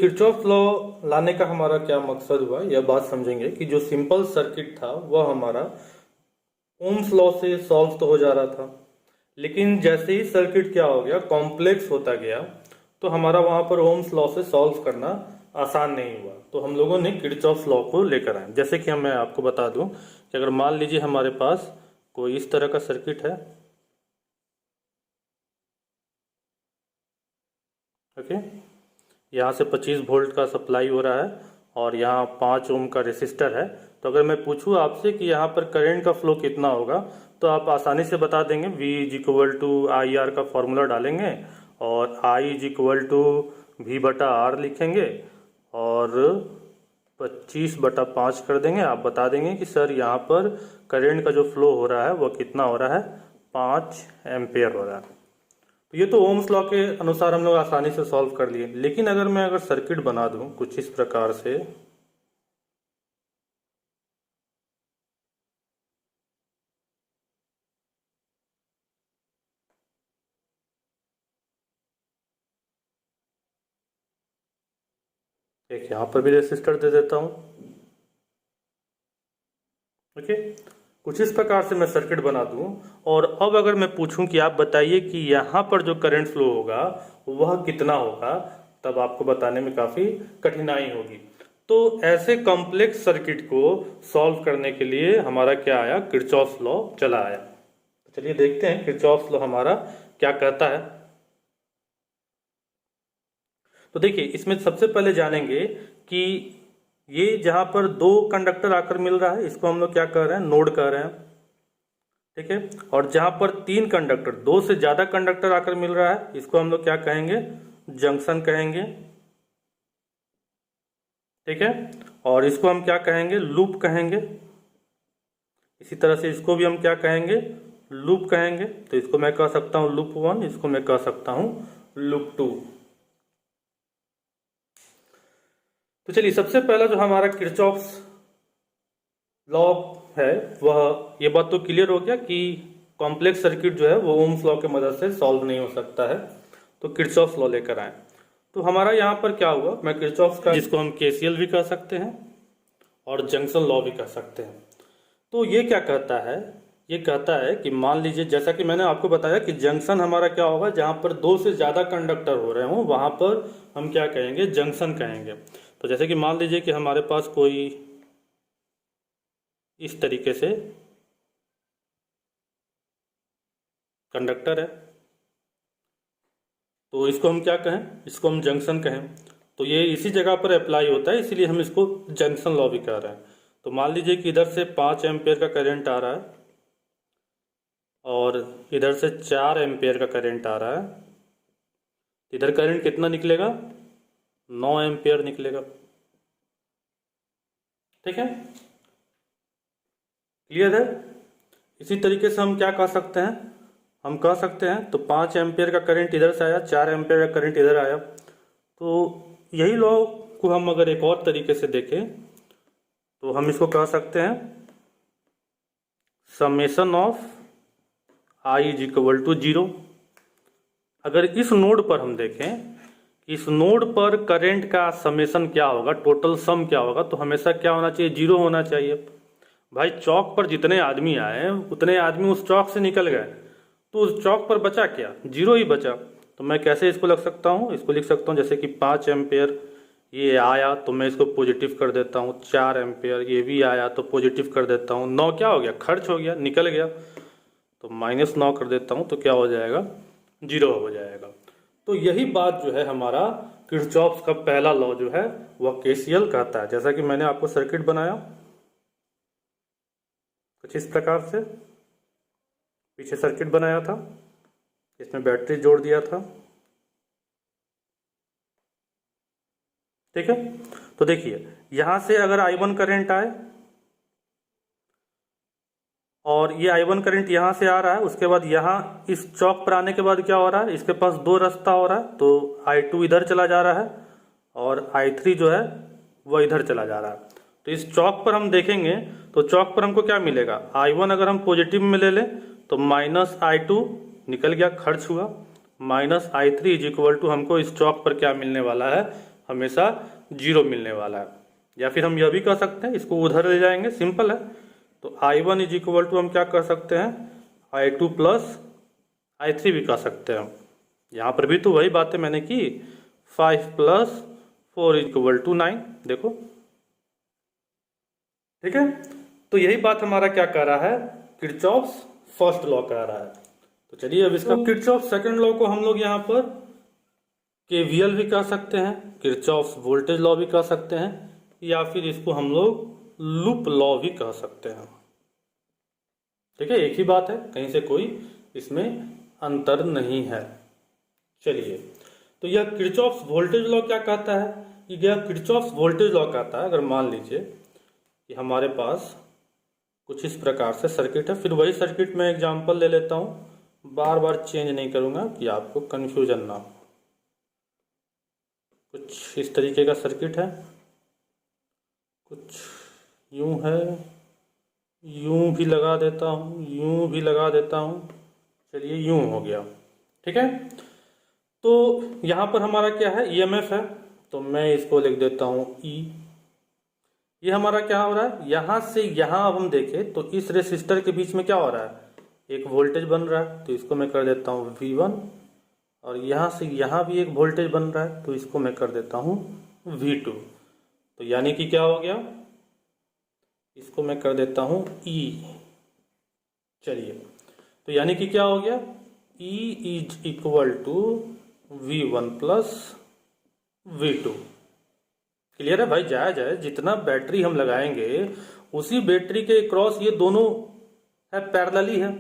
Kirchhoff law लाने का हमारा क्या मकसद हुआ, यह बात समझेंगे कि जो सिंपल सर्किट था वह हमारा ओम्स लॉ से सॉल्व तो हो जा रहा था, लेकिन जैसे ही सर्किट क्या हो गया, कॉम्प्लेक्स होता गया, तो हमारा वहां पर ओम्स लॉ से सॉल्व करना आसान नहीं हुआ। तो हम लोगों ने किरचॉफ लॉ को लेकर आए। जैसे कि मैं आपको बता दूं कि अगर मान लीजिए हमारे पास कोई इस तरह का सर्किट है, ओके, यहाँ से 25 वोल्ट का सप्लाई हो रहा है और यहाँ 5 ओम का रेसिस्टर है। तो अगर मैं पूछूं आपसे कि यहाँ पर करंट का फ्लो कितना होगा, तो आप आसानी से बता देंगे। V is equal to I R का फॉर्मूला डालेंगे और I is equal to V बटा आर लिखेंगे और 25/5 कर देंगे। आप बता देंगे कि सर यहाँ पर करंट का जो फ्लो हो रहा है वह कितना हो रहा है, 5 एम्पेयर हो रहा है। तो ये तो ओम्स लॉ के अनुसार हम लोग आसानी से सॉल्व कर लिए। लेकिन अगर सर्किट बना दूं कुछ इस प्रकार से, एक यहां पर भी रेसिस्टर दे देता हूं, ओके, कुछ इस प्रकार से मैं सर्किट बना दूं। और अब अगर मैं पूछूं कि आप बताइए कि यहां पर जो करंट फ्लो होगा वह कितना होगा, तब आपको बताने में काफी कठिनाई होगी। तो ऐसे कॉम्प्लेक्स सर्किट को सॉल्व करने के लिए हमारा क्या आया, किरचॉफ लॉ चला आया। तो चलिए देखते हैं किरचॉफ लॉ हमारा क्या कहता है। तो देखिए, इसमें सबसे पहले जानेंगे कि ये जहां पर 2 कंडक्टर आकर मिल रहा है, इसको हम लोग क्या कह रहे हैं, नोड कह रहे हैं, ठीक है। और जहां पर 3 कंडक्टर, 2 से ज्यादा कंडक्टर आकर मिल रहा है, इसको हम लोग क्या कहेंगे, जंक्शन कहेंगे, ठीक है। और इसको हम क्या कहेंगे, लूप कहेंगे। इसी तरह से इसको भी हम क्या कहेंगे, लूप कहेंगे। तो इसको मैं कह सकता हूं लूप 1, इसको मैं कह सकता हूं लूप 2। तो चलिए, सबसे पहला जो हमारा किरचॉफ्स लॉ है, वह ये बात तो क्लियर हो गया कि कॉम्प्लेक्स सर्किट जो है वो ओम्स लॉ के मदद से सॉल्व नहीं हो सकता है। तो किरचॉफ्स लॉ लेकर आए। तो हमारा यहाँ पर क्या हुआ, मैं किरचॉफ्स का, जिसको हम केसीएल भी कह सकते हैं और जंक्शन लॉ भी कह सकते हैं। तो ये क्या कहता है, ये कहता है कि मान लीजिए, जैसा कि मैंने आपको बताया कि जंक्शन हमारा क्या होगा, जहां पर 2 से ज्यादा कंडक्टर हो रहे हो वहां पर हम क्या कहेंगे, जंक्शन कहेंगे। तो जैसे कि मान लीजिए कि हमारे पास कोई इस तरीके से कंडक्टर है, तो इसको हम क्या कहें, इसको हम जंक्शन कहें। तो ये इसी जगह पर अप्लाई होता है, इसीलिए हम इसको जंक्शन लॉ भी कह रहे हैं। तो मान लीजिए कि इधर से 5 एम्पेयर का करंट आ रहा है और इधर से 4 एम्पेयर का करंट आ रहा है। इधर करंट कितना निकलेगा, 9 एम्पेयर निकलेगा, ठीक है, क्लियर है। इसी तरीके से हम क्या कह सकते हैं, हम कह सकते हैं तो 5 एम्पेयर का करंट इधर से आया, 4 एम्पेयर का करंट इधर आया। तो यही लॉ को हम अगर एक और तरीके से देखें तो हम इसको कह सकते हैं summation of I is equal to 0। अगर इस नोड पर हम देखें, इस नोड पर करंट का समेशन क्या होगा, टोटल सम क्या होगा, तो हमेशा क्या होना चाहिए, 0 होना चाहिए। भाई चौक पर जितने आदमी आए उतने आदमी उस चौक से निकल गए, तो उस चौक पर बचा क्या, 0 ही बचा। तो मैं कैसे इसको लिख सकता हूँ, इसको लिख सकता हूँ जैसे कि 5 एम्पेयर ये आया तो मैं इसको पॉजिटिव कर देता हूँ, 4 एम्पेयर ये भी आया तो पॉजिटिव कर देता हूँ, 9 क्या हो गया, खर्च हो गया, निकल गया, तो -9 कर देता हूँ, तो क्या हो जाएगा, 0 हो जाएगा। तो यही बात जो है हमारा किरचॉफ्स का पहला लॉ जो है वह केसीएल कहता है। जैसा कि मैंने आपको सर्किट बनाया कुछ इस प्रकार से, पीछे सर्किट बनाया था, इसमें बैटरी जोड़ दिया था, ठीक है। तो देखिए, यहां से अगर I1 करंट आए और ये I1 करंट यहां से आ रहा है, उसके बाद यहां इस चौक पर आने के बाद क्या हो रहा है, इसके पास 2 रास्ता हो रहा है। तो I2 इधर चला जा रहा है और I3 जो है वह इधर चला जा रहा है। तो इस चौक पर हम देखेंगे तो चौक पर हमको क्या मिलेगा, I1 अगर हम पॉजिटिव में ले लें तो -I2 निकल गया, खर्च हुआ, -I3 इज इक्वल टू हमको इस चौक पर क्या मिलने वाला है, हमेशा 0 मिलने वाला है। या फिर हम यह भी कर सकते हैं, इसको उधर ले जाएंगे, सिंपल है। तो I1 इज इक्वल टू हम क्या कर सकते हैं, I2 प्लस I3 भी कर सकते हैं। यहाँ पर भी तो वही बातें मैंने की, 5 प्लस 4 इक्वल टू 9, देखो ठीक है। तो यही बात हमारा क्या कह रहा है, किरचॉफ्स फर्स्ट लॉ कह रहा है। तो चलिए अब इसका किरचॉफ सेकंड लॉ को हम लोग यहाँ पर केवीएल भी कह सकते हैं, किरचॉफ्स वोल्टेज लॉ भी कह सकते हैं, या फिर इसको हम लोग लूप लॉ भी कह सकते हैं। ठीक है, एक ही बात है, कहीं से कोई इसमें अंतर नहीं है। चलिए, तो यह किरचॉफ्स वोल्टेज लॉ क्या कहता है, यह किरचॉफ्स वोल्टेज लॉ कहता है, अगर मान लीजिए कि हमारे पास कुछ इस प्रकार से सर्किट है, फिर वही सर्किट में एग्जांपल ले लेता हूँ, बार बार चेंज नहीं करूँगा कि आपको कन्फ्यूजन ना हो। कुछ इस तरीके का सर्किट है, कुछ यूं है, यूं भी लगा देता हूँ, यूं भी लगा देता हूँ, चलिए यूं हो गया। ठीक है, तो यहाँ पर हमारा क्या है, ईएमएफ है, तो मैं इसको लिख देता हूँ ई। ये हमारा क्या हो रहा है, यहाँ से यहाँ अब हम देखें तो इस रेसिस्टर के बीच में क्या हो रहा है, एक वोल्टेज बन रहा है, तो इसको मैं कर देता हूँ V1, और यहाँ से यहाँ भी एक वोल्टेज बन रहा है, तो इसको मैं कर देता हूँ V2। तो यानी कि क्या हो गया, इसको मैं कर देता हूँ E। चलिए, तो यानी कि क्या हो गया, E is equal to V1 plus V2। Clear है भाई, जायज है, जितना बैटरी हम लगाएंगे उसी बैटरी के क्रॉस ये दोनों है पैरेलली है।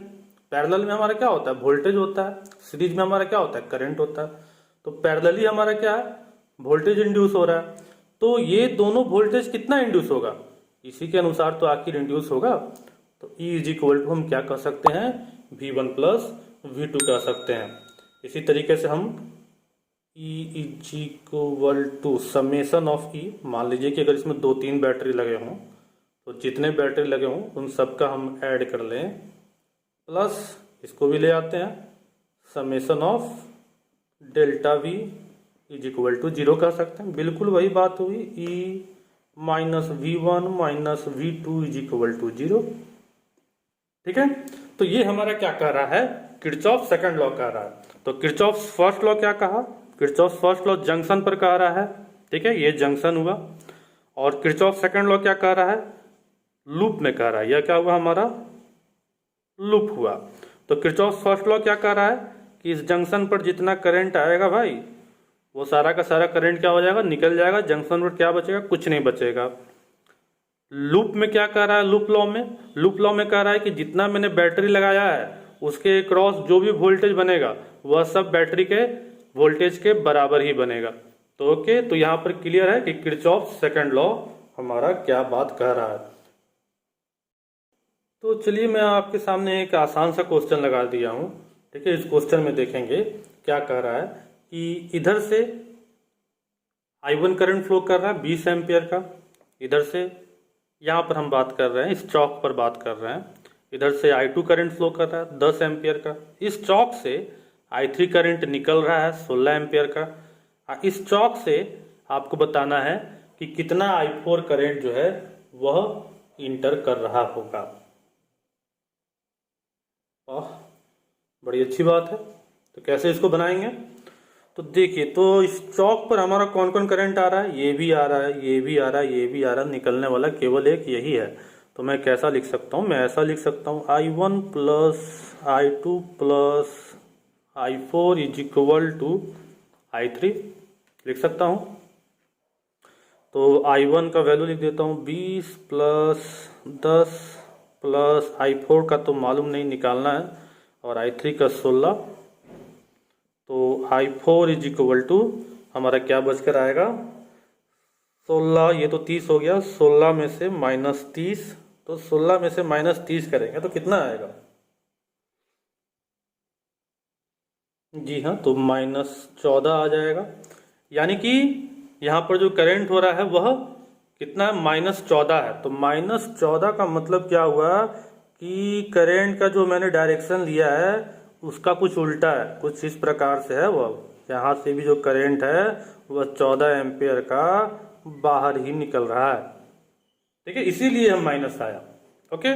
पैरेलल में हमारा क्या होता है, वोल्टेज होता है, सीरीज में हमारा क्या होता है, करंट होता है। तो पैरेलली हमारा क्या है, वोल्टेज इंड्यूस हो रहा है, तो ये दोनों वोल्टेज कितना इंड्यूस होगा, इसी के अनुसार तो आखिर इंड्यूस होगा। तो E इज इक्वल टू हम क्या कर सकते हैं, V1 प्लस V2 कह सकते हैं। इसी तरीके से हम E is equal to summation of E, मान लीजिए कि अगर इसमें 2-3 बैटरी लगे हों, तो जितने बैटरी लगे हों उन सबका हम ऐड कर लें, प्लस इसको भी ले आते हैं, summation of delta V is equal to 0 कह सकते हैं। बिल्कुल वही बात हुई, E minus V1 minus V2 is equal to 0। ठीक है, तो ये हमारा क्या कह रहा है, किरचॉफ सेकंड लॉ कह रहा है। तो किरचॉफ फर्स्ट लॉ क्या कहा, किरचॉफ फर्स्ट लॉ जंक्शन पर कह रहा है, ठीक है, ये जंक्शन हुआ। और किरचॉफ सेकंड लॉ क्या कह रहा है, लूप में कह रहा है, यह क्या हुआ हमारा, लूप हुआ। तो किरचॉफ फर्स्ट लॉ क्या कह रहा है कि इस जंक्शन पर जितना करंट आएगा भाई, वो सारा का सारा करंट क्या हो जाएगा, निकल जाएगा, जंक्शन पर क्या बचेगा, कुछ नहीं बचेगा। लूप में क्या कह रहा है, लूप लॉ में, लूप लॉ में कह रहा है कि जितना मैंने बैटरी लगाया है उसके क्रॉस जो भी वोल्टेज बनेगा वह सब बैटरी के वोल्टेज के बराबर ही बनेगा। तो ओके, तो यहाँ पर क्लियर है कि किरचॉफ सेकंड लॉ हमारा क्या बात कह रहा है। तो चलिए मैं आपके सामने एक आसान सा क्वेश्चन लगा दिया हूँ। ठीक है, इस क्वेश्चन में देखेंगे क्या कह रहा है कि इधर से I1 करंट फ्लो कर रहा है 20 एम्पियर का, इधर से यहाँ पर हम बात कर रहे हैं, इस चौक पर बात कर रहे हैं, इधर से I2 करंट फ्लो कर रहा है 10 एम्पियर का, इस चौक से I3 करंट निकल रहा है 16 एम्पियर का। इस चौक से आपको बताना है कि कितना I4 करंट जो है वह इंटर कर रहा होगा। बड़ी अच्छी बात है। तो कैसे इसको बनाएंगे, तो देखिए, तो इस चौक पर हमारा कौन कौन करंट आ रहा है, ये भी आ रहा है, ये भी आ रहा है, ये भी आ रहा है, निकलने वाला केवल एक यही है। तो मैं कैसा लिख सकता हूँ, मैं ऐसा लिख सकता हूँ I1 plus I2 plus I4 is equal to I3 लिख सकता हूँ। तो I1 का वैल्यू लिख देता हूँ 20 प्लस 10 प्लस I4 का तो मालूम नहीं, निकालना है, और I3 का 16। तो I4 इज इक्वल टू हमारा क्या बचकर आएगा, 16, ये तो 30 हो गया, 16 में से माइनस 30, तो 16 में से माइनस 30 करेंगे तो कितना आएगा, जी हाँ, तो -14 आ जाएगा। यानी कि यहाँ पर जो करंट हो रहा है वह कितना है, -14 है। तो -14 का मतलब क्या हुआ कि करंट का जो मैंने डायरेक्शन लिया है उसका कुछ उल्टा है, कुछ इस प्रकार से है। वह यहाँ से भी जो करंट है वह 14 एम्पियर का बाहर ही निकल रहा है। ठीक है, इसीलिए हम माइनस आया। ओके,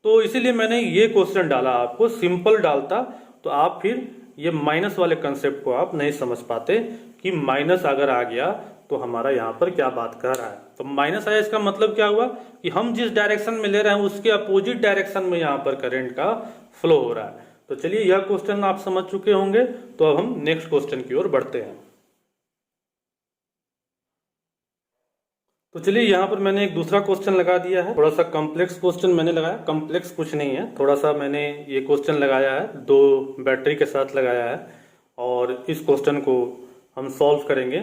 तो इसीलिए मैंने ये क्वेश्चन डाला आपको। सिंपल डालता तो आप फिर ये माइनस वाले कंसेप्ट को आप नहीं समझ पाते कि माइनस अगर आ गया तो हमारा यहाँ पर क्या बात कर रहा है। तो माइनस आया, इसका मतलब क्या हुआ कि हम जिस डायरेक्शन में ले रहे हैं उसके अपोजिट डायरेक्शन में यहाँ पर करंट का फ्लो हो रहा है। तो चलिए, यह क्वेश्चन आप समझ चुके होंगे, तो अब हम नेक्स्ट क्वेश्चन की ओर बढ़ते हैं। तो चलिए, यहाँ पर मैंने एक दूसरा क्वेश्चन लगा दिया है। थोड़ा सा कॉम्प्लेक्स क्वेश्चन मैंने लगाया, कॉम्प्लेक्स कुछ नहीं है, थोड़ा सा मैंने ये क्वेश्चन लगाया है, 2 बैटरी के साथ लगाया है और इस क्वेश्चन को हम सॉल्व करेंगे।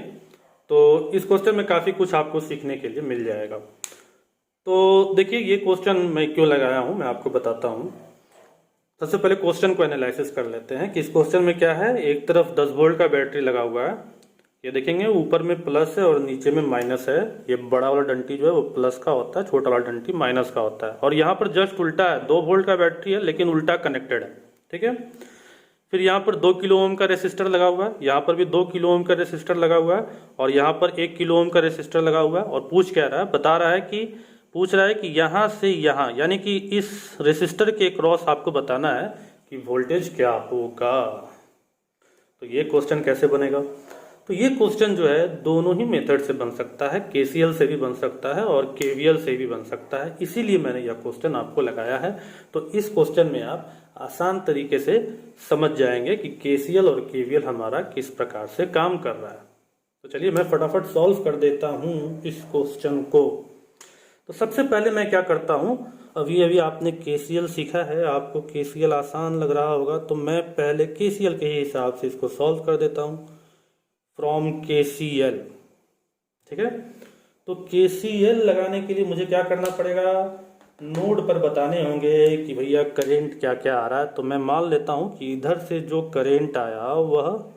तो इस क्वेश्चन में काफ़ी कुछ आपको सीखने के लिए मिल जाएगा। तो देखिए, ये क्वेश्चन मैं क्यों लगाया हूँ मैं आपको बताता हूँ। सबसे पहले क्वेश्चन को एनालिसिस कर लेते हैं कि इस क्वेश्चन में क्या है। एक तरफ 10 वोल्ट का बैटरी लगा हुआ है, ये देखेंगे ऊपर में प्लस है और नीचे में माइनस है। ये बड़ा वाला डंटी जो है वो प्लस का होता है, छोटा वाला डंटी माइनस का होता है। और यहाँ पर जस्ट उल्टा है, 2 वोल्ट का बैटरी है लेकिन उल्टा कनेक्टेड है। ठीक है, फिर यहाँ पर 2 किलो ओम का रेसिस्टर लगा हुआ है, यहाँ पर भी 2 किलो ओम का रेसिस्टर लगा हुआ है और यहाँ पर 1 किलो ओम का रेसिस्टर लगा हुआ है। और बता रहा है कि पूछ रहा है कि यहाँ से यहाँ, यानी कि इस रेसिस्टर के क्रॉस आपको बताना है कि वोल्टेज क्या होगा। तो ये क्वेश्चन कैसे बनेगा? तो ये क्वेश्चन जो है दोनों ही मेथड से बन सकता है, केसीएल से भी बन सकता है और केवीएल से भी बन सकता है, इसीलिए मैंने यह क्वेश्चन आपको लगाया है। तो इस क्वेश्चन में आप आसान तरीके से समझ जाएंगे कि केसीएल और केवीएल हमारा किस प्रकार से काम कर रहा है। तो चलिए, मैं फटाफट सॉल्व कर देता हूँ इस क्वेश्चन को। तो सबसे पहले मैं क्या करता हूँ, अभी आपने केसीएल सीखा है, आपको केसीएल आसान लग रहा होगा, तो मैं पहले केसीएल के हिसाब से इसको सॉल्व कर देता हूँ फ्रॉम केसीएल। ठीक है, तो केसीएल लगाने के लिए मुझे क्या करना पड़ेगा, नोड पर बताने होंगे कि भैया करंट क्या क्या आ रहा है। तो मैं मान लेता हूं कि इधर से जो करंट आया वह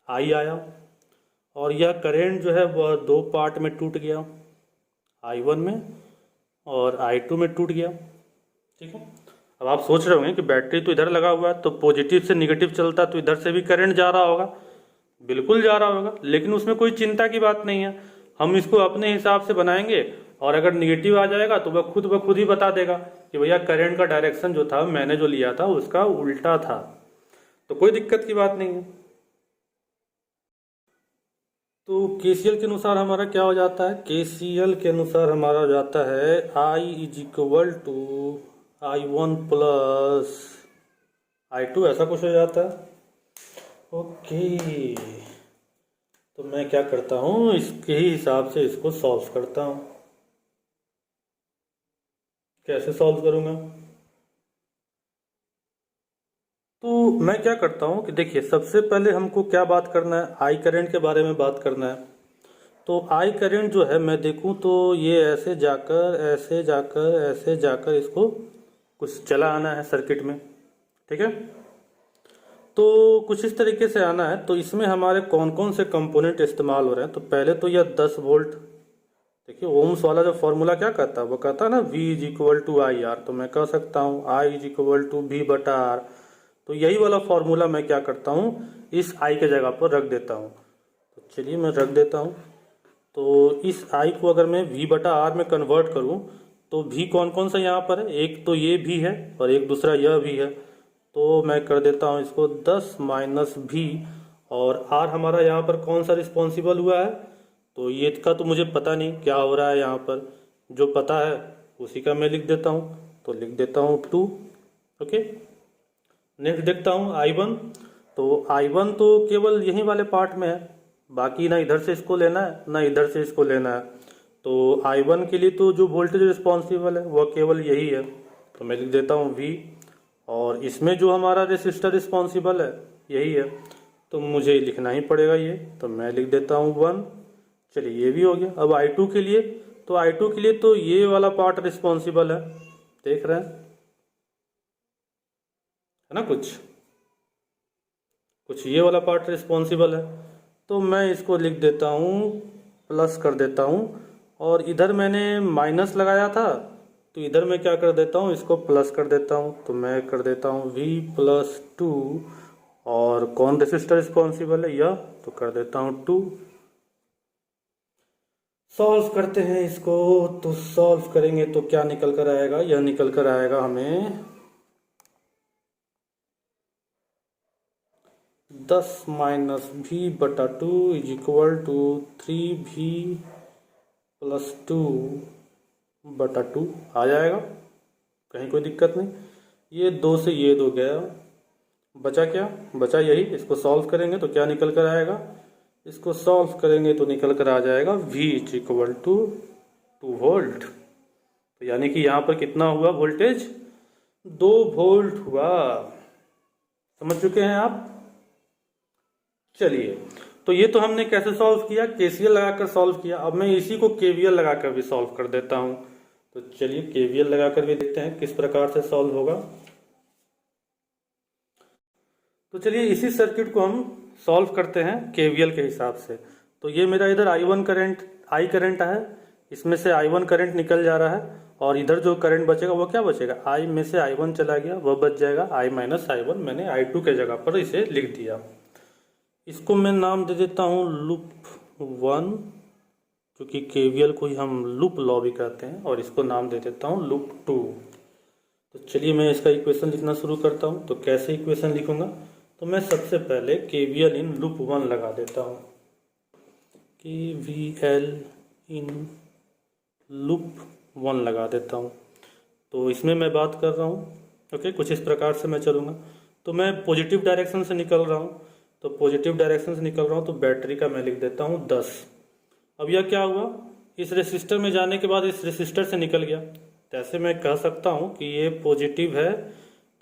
आई आया और यह करंट जो है वह 2 पार्ट में टूट गया, I1 में और I2 में टूट गया। ठीक है, अब आप सोच रहे होंगे कि बैटरी तो इधर लगा हुआ है तो पॉजिटिव से निगेटिव चलता तो इधर से भी करंट जा रहा होगा। बिल्कुल जा रहा होगा, लेकिन उसमें कोई चिंता की बात नहीं है। हम इसको अपने हिसाब से बनाएंगे और अगर निगेटिव आ जाएगा तो वह खुद ही बता देगा कि भैया करंट का डायरेक्शन जो था मैंने जो लिया था उसका उल्टा था। तो कोई दिक्कत की बात नहीं है। तो केसीएल के अनुसार हमारा क्या हो जाता है, केसीएल के अनुसार हमारा हो जाता है I = I1 प्लस I2, ऐसा कुछ हो जाता है। ओके, तो मैं क्या करता हूँ, इसके ही हिसाब से इसको सॉल्व करता हूँ। कैसे सॉल्व करूँगा, तो मैं क्या करता हूँ कि देखिए, सबसे पहले हमको क्या बात करना है, आई करंट के बारे में बात करना है। तो आई करंट जो है मैं देखूँ तो ये ऐसे जाकर ऐसे जाकर ऐसे जाकर इसको कुछ चला आना है सर्किट में। ठीक है, तो कुछ इस तरीके से आना है। तो इसमें हमारे कौन कौन से कंपोनेंट इस्तेमाल हो रहे हैं, तो पहले तो यह 10 वोल्ट। देखिए, ओम्स वाला जो फॉर्मूला क्या कहता है, वो कहता है ना V = IR। तो मैं कह सकता हूँ I = V/R। तो यही वाला फॉर्मूला मैं क्या करता हूँ, इस I के जगह पर रख देता हूँ। तो चलिए, मैं रख देता हूँ। तो इस I को अगर मैं V/R में कन्वर्ट करूँ तो V कौन कौन सा यहाँ पर है, एक तो ये भी है और एक दूसरा यह भी है। तो मैं कर देता हूँ इसको 10 - V और R हमारा यहाँ पर कौन सा रिस्पॉन्सिबल हुआ है, तो ये का तो मुझे पता नहीं क्या हो रहा है यहाँ पर, जो पता है उसी का मैं लिख देता हूँ। तो लिख देता हूँ 2। ओके, नेक्स्ट देखता हूँ I1। तो I1 तो केवल यही वाले पार्ट में है, बाकी ना इधर से इसको लेना है ना इधर से इसको लेना है। तो I1 के लिए तो जो वोल्टेज रिस्पॉन्सिबल है वह केवल यही है। तो मैं लिख देता हूँ V और इसमें जो हमारा रेसिस्टर रिस्पॉन्सिबल है यही है, तो मुझे लिखना ही पड़ेगा ये। तो मैं लिख देता हूँ 1। चलिए, ये भी हो गया। अब I2 के लिए, तो I2 के लिए तो ये वाला पार्ट रिस्पॉन्सिबल है, देख रहे हैं है ना, कुछ ये वाला पार्ट रिस्पॉन्सिबल है। तो मैं इसको लिख देता हूँ, प्लस कर देता हूँ और इधर मैंने माइनस लगाया था तो इधर मैं क्या कर देता हूँ, इसको प्लस कर देता हूँ। तो मैं कर देता हूँ V + 2 और कौन रेसिस्टर रिस्पॉन्सिबल है, यह, तो कर देता हूँ 2। सॉल्व करते हैं इसको, तो सॉल्व करेंगे तो क्या निकल कर आएगा, यह निकल कर आएगा हमें 10 माइनस भी बटा 2 is equal to 3v plus 2 बटा 2 आ जाएगा, कहीं कोई दिक्कत नहीं। ये 2 से ये 2 गया, बचा क्या, बचा यही। इसको सॉल्व करेंगे तो क्या निकल कर आएगा, इसको सॉल्व करेंगे तो निकल कर आ जाएगा v is equal to 2 volt. तो यानी कि यहाँ पर कितना हुआ वोल्टेज, 2 वोल्ट हुआ। समझ चुके हैं आप। चलिए, तो ये तो हमने कैसे सॉल्व किया, केसीएल लगाकर सॉल्व किया। अब मैं इसी को केवीएल लगाकर भी सॉल्व कर देता हूँ। तो चलिए केवीएल लगाकर भी देखते हैं किस प्रकार से सॉल्व होगा। तो चलिए इसी सर्किट को हम सॉल्व करते हैं केवीएल के हिसाब से। तो ये मेरा इधर I1 करंट, I करंट है, इसमें से I1 करंट निकल जा रहा है, और इधर जो करंट बचेगा वो क्या बचेगा, I में से I1 चला गया, वह बच जाएगा I माइनस I1। मैंने I2 के जगह पर इसे लिख दिया। इसको मैं नाम दे देता हूँ लूप 1, क्योंकि केवीएल को ही हम लूप लॉ भी कहते हैं, और इसको नाम दे देता हूँ लूप 2। तो चलिए मैं इसका इक्वेशन लिखना शुरू करता हूँ। तो कैसे इक्वेशन लिखूंगा, तो मैं सबसे पहले केवीएल इन लूप 1 लगा देता हूँ। केवीएल इन लूप 1 लगा देता हूँ। तो इसमें मैं बात कर रहा हूँ, ओके, कुछ इस प्रकार से मैं चलूँगा। तो मैं पॉजिटिव डायरेक्शन से निकल रहा हूँ, तो पॉजिटिव डायरेक्शन से निकल रहा हूँ, तो बैटरी का मैं लिख देता हूँ 10। अब यह क्या हुआ, इस रेसिस्टर में जाने के बाद इस रेसिस्टर से निकल गया। तो ऐसे मैं कह सकता हूँ कि ये पॉजिटिव है,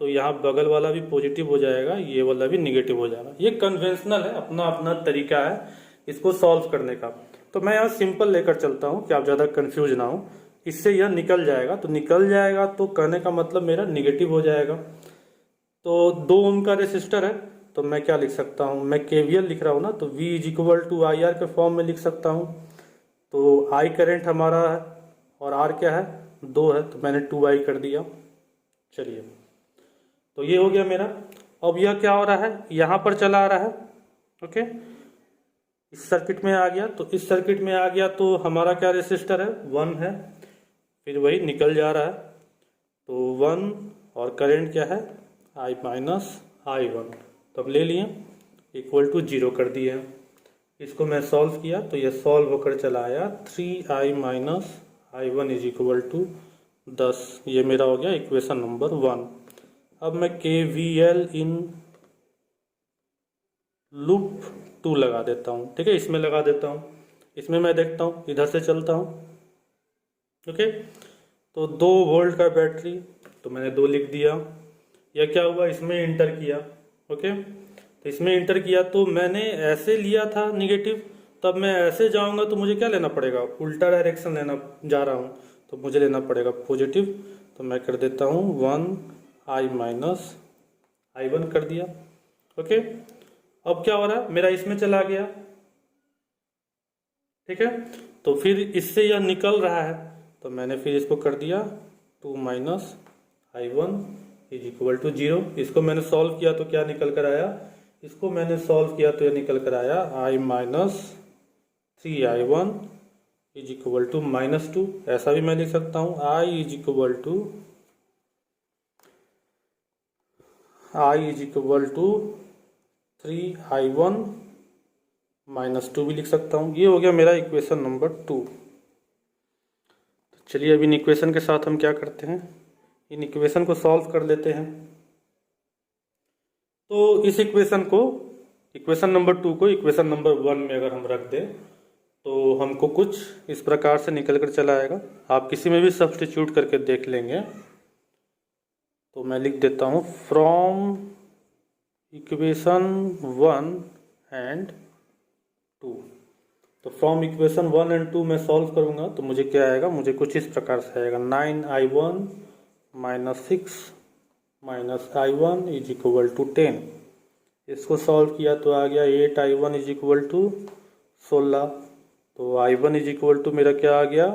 तो यहाँ बगल वाला भी पॉजिटिव हो जाएगा, ये वाला भी निगेटिव हो जाएगा। ये कन्वेंशनल है, अपना अपना तरीका है इसको सॉल्व करने का। तो मैं यहाँ सिंपल लेकर चलता हूँ कि आप ज़्यादा कंफ्यूज ना हो। इससे यह निकल जाएगा, तो निकल जाएगा तो कहने का मतलब मेरा निगेटिव हो जाएगा। तो 2 ओम का रेसिस्टर है, तो मैं क्या लिख सकता हूँ, मैं केवीएल लिख रहा हूँ ना, तो V is equal to I R के फॉर्म में लिख सकता हूँ। तो I करंट हमारा है और R क्या है, 2 है, तो मैंने 2I कर दिया। चलिए, तो ये हो गया मेरा। अब यह क्या हो रहा है, यहाँ पर चला आ रहा है, ओके, इस सर्किट में आ गया। तो इस सर्किट में आ गया तो हमारा क्या रेसिस्टर है, 1 है, फिर वही निकल जा रहा है, तो 1 और करंट क्या है, I माइनस I1। तो अब ले लिए, इक्वल टू 0 कर दिए। इसको मैं सॉल्व किया तो ये सॉल्व होकर चला आया 3I minus I1 is equal to 10। ये मेरा हो गया इक्वेशन नंबर 1। अब मैं KVL इन लूप 2 लगा देता हूँ, ठीक है, इसमें लगा देता हूँ। इसमें मैं देखता हूँ, इधर से चलता हूँ, ओके। तो 2 वोल्ट का बैटरी, तो मैंने 2 लिख दिया। यह क्या हुआ, इसमें इंटर किया, ओके। तो इसमें इंटर किया तो मैंने ऐसे लिया था निगेटिव, तब मैं ऐसे जाऊंगा तो मुझे क्या लेना पड़ेगा, उल्टा डायरेक्शन लेना जा रहा हूँ, तो मुझे लेना पड़ेगा पॉजिटिव। तो मैं कर देता हूँ 1I माइनस I1 कर दिया, ओके। अब क्या हो रहा है, मेरा इसमें चला गया, ठीक है। तो फिर इससे यह निकल रहा है, तो मैंने फिर इसको कर दिया 2 minus I1 is equal to 0। इसको मैंने सॉल्व किया तो क्या निकल कर आया, इसको मैंने सॉल्व किया तो यह निकल कर आया I minus 3I1 is equal to -2। ऐसा भी मैं लिख सकता हूँ I is equal to 3I1 -2 भी लिख सकता हूँ। ये हो गया मेरा इक्वेशन नंबर 2। चलिए अब इन इक्वेशन के साथ हम क्या करते हैं, इन इक्वेशन को सॉल्व कर लेते हैं। तो इस इक्वेशन को, इक्वेशन नंबर 2 को इक्वेशन नंबर 1 में अगर हम रख दें तो हमको कुछ इस प्रकार से निकल कर चला आएगा। आप किसी में भी सब्स्टिट्यूट करके देख लेंगे। तो मैं लिख देता हूँ फ्रॉम इक्वेशन 1 एंड 2। तो फ्रॉम इक्वेशन 1 एंड 2 मैं सॉल्व करूँगा तो मुझे क्या आएगा, मुझे कुछ इस प्रकार से आएगा 9I1 minus 6 minus I1 is equal to 10। इसको सॉल्व किया तो आ गया 8I1 इज इक्वल टू 16। तो I1 इज इक्वल टू मेरा क्या आ गया,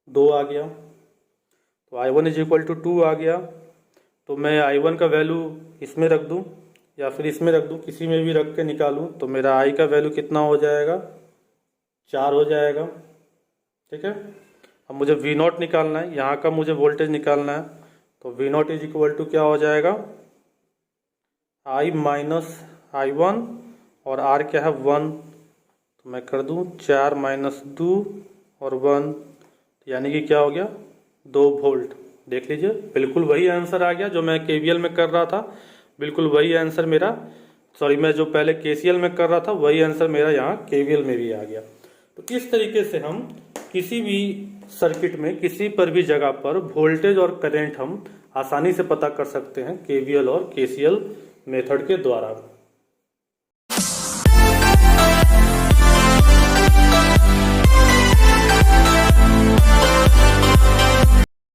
2 आ गया। तो I1 इज इक्वल टू 2 आ गया। तो मैं I1 का वैल्यू इसमें रख दूं या फिर इसमें रख दूं, किसी में भी रख के निकालूं तो मेरा I का वैल्यू कितना हो जाएगा, 4 हो जाएगा। ठीक है, अब मुझे V0 निकालना है, यहाँ का मुझे वोल्टेज निकालना है। तो V0 इज इक्वल टू क्या हो जाएगा, I माइनस I1 और R क्या है 1, तो मैं कर दूं 4 माइनस 2 और 1, यानी कि क्या हो गया 2 वोल्ट। देख लीजिए बिल्कुल वही आंसर आ गया जो मैं KVL में कर रहा था, बिल्कुल वही आंसर मेरा, सॉरी मैं जो पहले KCL में कर रहा था वही आंसर मेरा यहाँ KVL में भी आ गया। तो इस तरीके से हम किसी भी सर्किट में किसी पर भी जगह पर वोल्टेज और करंट हम आसानी से पता कर सकते हैं KVL और KCL मेथड के द्वारा।